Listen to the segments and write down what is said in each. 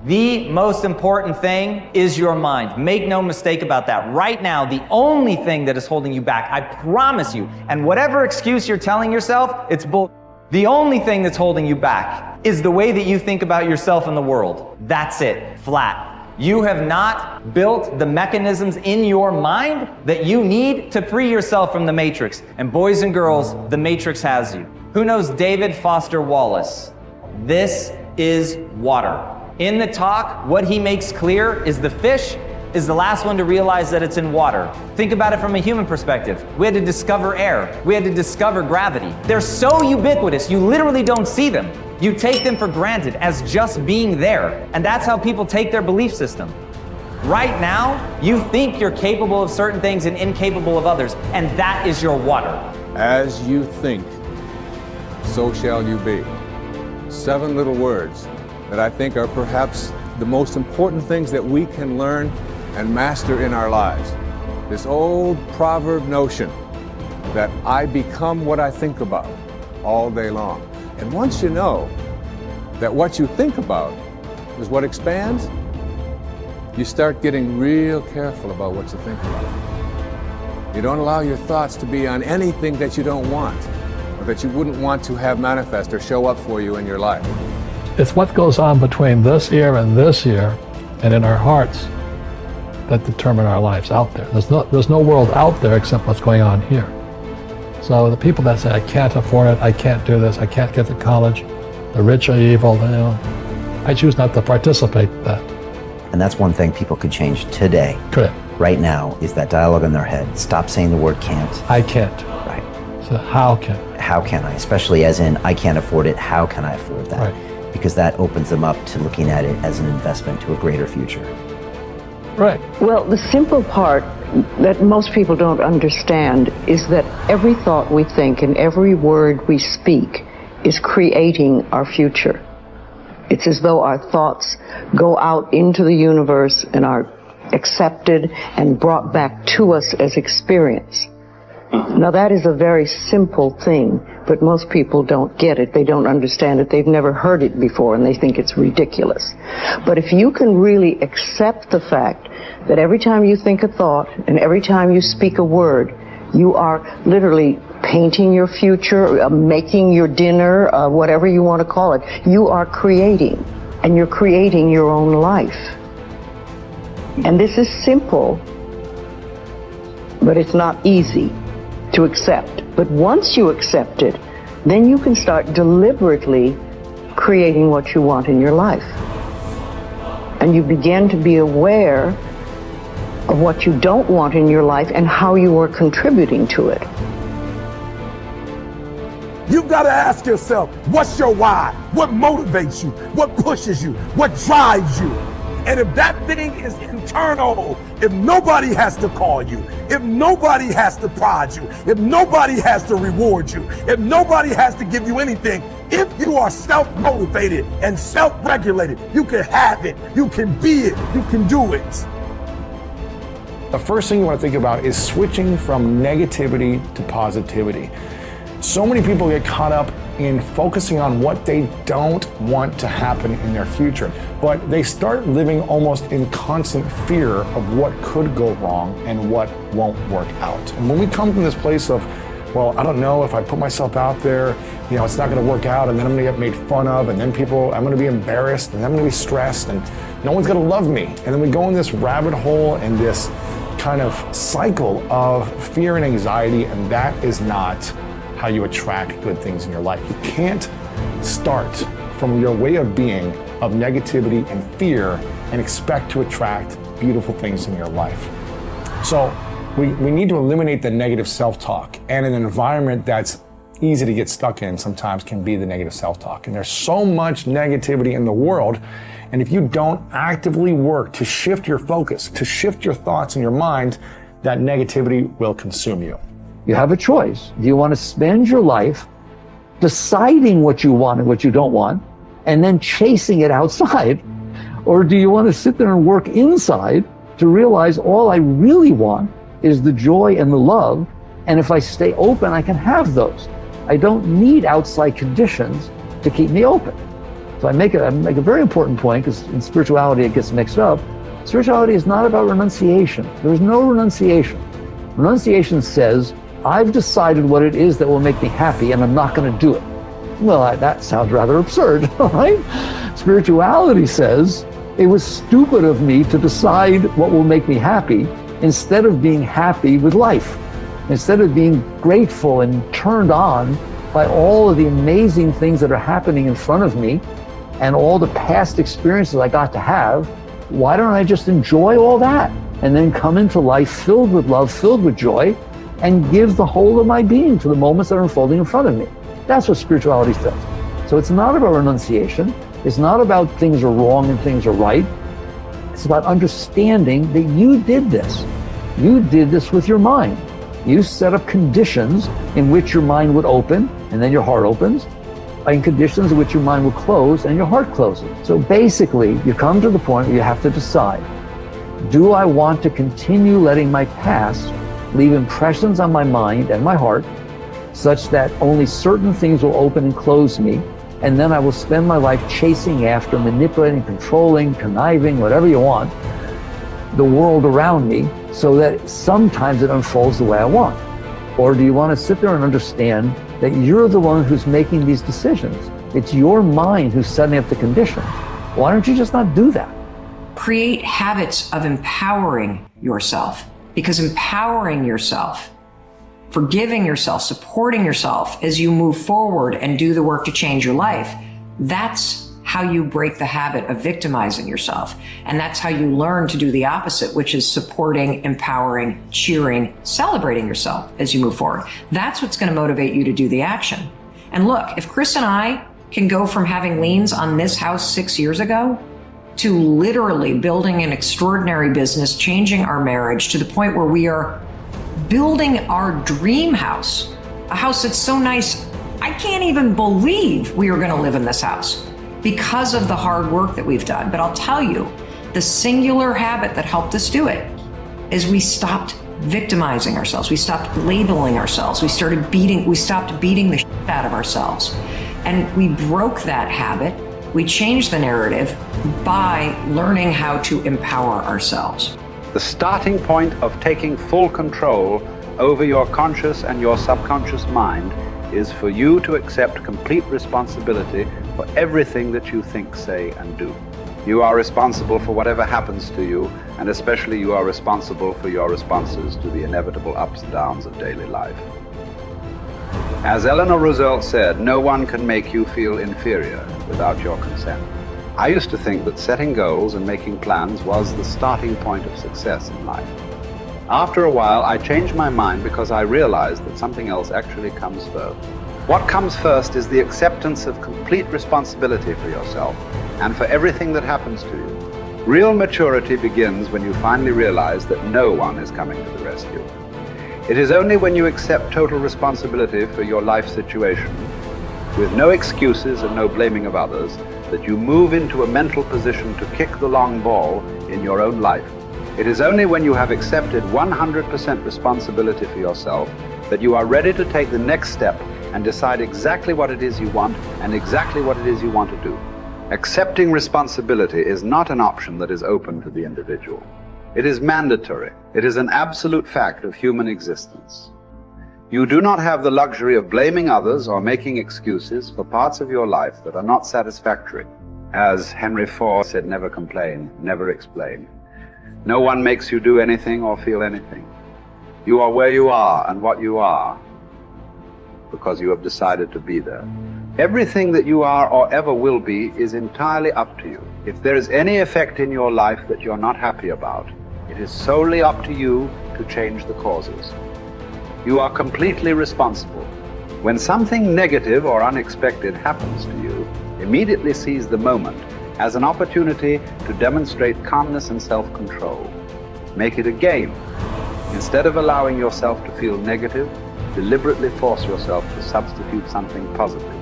The most important thing is your mind. Make no mistake about that. Right now, the only thing that is holding you back, I promise you, and whatever excuse you're telling yourself, it's bull. The only thing that's holding you back is the way that you think about yourself and the world. That's it, flat. You have not built the mechanisms in your mind that you need to free yourself from the matrix. And boys and girls, the matrix has you. Who knows David Foster Wallace? This is water. In the talk, what he makes clear is the fish is the last one to realize that it's in water. Think about it from a human perspective. We had to discover air. We had to discover gravity. They're so ubiquitous, you literally don't see them. You take them for granted as just being there. And that's how people take their belief system. Right now, you think you're capable of certain things and incapable of others, and that is your water. As you think, so shall you be. 7 little words that I think are perhaps the most important things that we can learn and master in our lives. This old proverb notion that I become what I think about all day long. And once you know that what you think about is what expands, you start getting real careful about what you think about. You don't allow your thoughts to be on anything that you don't want, or that you wouldn't want to have manifest or show up for you in your life. It's what goes on between this ear and this ear and in our hearts that determine our lives out there. There's no world out there except what's going on here. So the people that say, I can't afford it, I can't do this, I can't get to college, the rich are evil, I choose not to participate in that. And that's one thing people could change today. Correct. Right now is that dialogue in their head. Stop saying the word can't. I can't. Right. So how can? How can I? Especially as in, I can't afford it, how can I afford that? Right. Because that opens them up to looking at it as an investment to a greater future. Right. Well, the simple part that most people don't understand is that every thought we think and every word we speak is creating our future. It's as though our thoughts go out into the universe and are accepted and brought back to us as experience. Now that is a very simple thing, but most people don't get it. They don't understand it. They've never heard it before and they think it's ridiculous. But if you can really accept the fact that every time you think a thought and every time you speak a word, you are literally painting your future, making your dinner, whatever you want to call it. You are creating, and you're creating your own life. And this is simple, but it's not easy to accept. But once you accept it, then you can start deliberately creating what you want in your life. And you begin to be aware of what you don't want in your life and how you are contributing to it. You've got to ask yourself, what's your why? What motivates you? What pushes you? What drives you? And if that thing is internal, if nobody has to call you, if nobody has to prod you, if nobody has to reward you, if nobody has to give you anything, if you are self-motivated and self-regulated, you can have it, you can be it, you can do it. The first thing you want to think about is switching from negativity to positivity. So many people get caught up in focusing on what they don't want to happen in their future, but they start living almost in constant fear of what could go wrong and what won't work out. And when we come from this place of, well, I don't know if I put myself out there, it's not going to work out, and then I'm going to get made fun of, and then I'm going to be embarrassed, and I'm going to be stressed, and no one's going to love me. And then we go in this rabbit hole and this kind of cycle of fear and anxiety, and that is not how you attract good things in your life. You can't start from your way of being of negativity and fear and expect to attract beautiful things in your life. So we need to eliminate the negative self-talk, and an environment that's easy to get stuck in sometimes can be the negative self-talk. And there's so much negativity in the world, and if you don't actively work to shift your focus, to shift your thoughts in your mind, that negativity will consume you. You have a choice. Do you want to spend your life deciding what you want and what you don't want, and then chasing it outside? Or do you want to sit there and work inside to realize all I really want is the joy and the love, and if I stay open, I can have those. I don't need outside conditions to keep me open. So I make a very important point, because in spirituality it gets mixed up. Spirituality is not about renunciation. There's no renunciation. Renunciation says, I've decided what it is that will make me happy and I'm not going to do it. Well, that sounds rather absurd, right? Spirituality says, it was stupid of me to decide what will make me happy instead of being happy with life. Instead of being grateful and turned on by all of the amazing things that are happening in front of me and all the past experiences I got to have, why don't I just enjoy all that and then come into life filled with love, filled with joy, and give the whole of my being to the moments that are unfolding in front of me? That's what spirituality says. So it's not about renunciation. It's not about things are wrong and things are right. It's about understanding that you did this. You did this with your mind. You set up conditions in which your mind would open and then your heart opens, and conditions in which your mind will close and your heart closes. So basically, you come to the point where you have to decide, do I want to continue letting my past leave impressions on my mind and my heart such that only certain things will open and close me, and then I will spend my life chasing after, manipulating, controlling, conniving, whatever you want, the world around me, so that sometimes it unfolds the way I want? Or do you want to sit there and understand that you're the one who's making these decisions? It's your mind who's setting up the conditions. Why don't you just not do that? Create habits of empowering yourself, because empowering yourself, forgiving yourself, supporting yourself as you move forward and do the work to change your life, that's how you break the habit of victimizing yourself. And that's how you learn to do the opposite, which is supporting, empowering, cheering, celebrating yourself as you move forward. That's what's going to motivate you to do the action. And look, if Chris and I can go from having liens on this house 6 years ago to literally building an extraordinary business, changing our marriage to the point where we are building our dream house, a house that's so nice, I can't even believe we are going to live in this house, because of the hard work that we've done. But I'll tell you, the singular habit that helped us do it is we stopped victimizing ourselves. We stopped labeling ourselves. We stopped beating the shit out of ourselves. And we broke that habit. We changed the narrative by learning how to empower ourselves. The starting point of taking full control over your conscious and your subconscious mind is for you to accept complete responsibility for everything that you think, say, and do. You are responsible for whatever happens to you, and especially you are responsible for your responses to the inevitable ups and downs of daily life. As Eleanor Roosevelt said, no one can make you feel inferior without your consent. I used to think that setting goals and making plans was the starting point of success in life. After a while, I changed my mind because I realized that something else actually comes first. What comes first is the acceptance of complete responsibility for yourself and for everything that happens to you. Real maturity begins when you finally realize that no one is coming to the rescue. It is only when you accept total responsibility for your life situation, with no excuses and no blaming of others, that you move into a mental position to kick the long ball in your own life. It is only when you have accepted 100% responsibility for yourself that you are ready to take the next step and decide exactly what it is you want and exactly what it is you want to do. Accepting responsibility is not an option that is open to the individual. It is mandatory. It is an absolute fact of human existence. You do not have the luxury of blaming others or making excuses for parts of your life that are not satisfactory. As Henry Ford said, never complain, never explain. No one makes you do anything or feel anything. You are where you are and what you are because you have decided to be there. Everything that you are or ever will be is entirely up to you. If there is any effect in your life that you're not happy about, it is solely up to you to change the causes. You are completely responsible. When something negative or unexpected happens to you, immediately seize the moment as an opportunity to demonstrate calmness and self-control. Make it a game. Instead of allowing yourself to feel negative, deliberately force yourself to substitute something positive.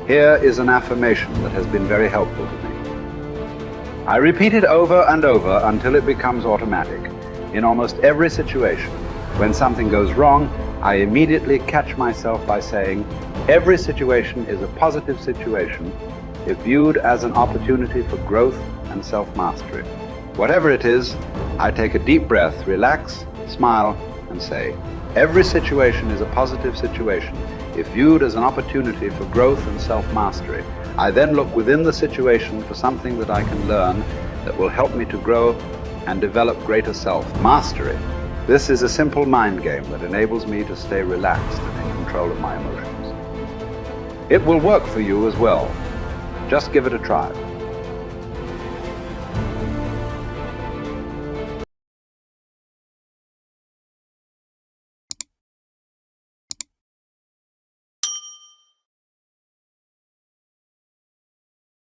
Here is an affirmation that has been very helpful to me. I repeat it over and over until it becomes automatic. In almost every situation, when something goes wrong, I immediately catch myself by saying, every situation is a positive situation, if viewed as an opportunity for growth and self-mastery. Whatever it is, I take a deep breath, relax, smile, and say, every situation is a positive situation if viewed as an opportunity for growth and self-mastery. I then look within the situation for something that I can learn that will help me to grow and develop greater self-mastery. This is a simple mind game that enables me to stay relaxed and in control of my emotions. It will work for you as well. Just give it a try.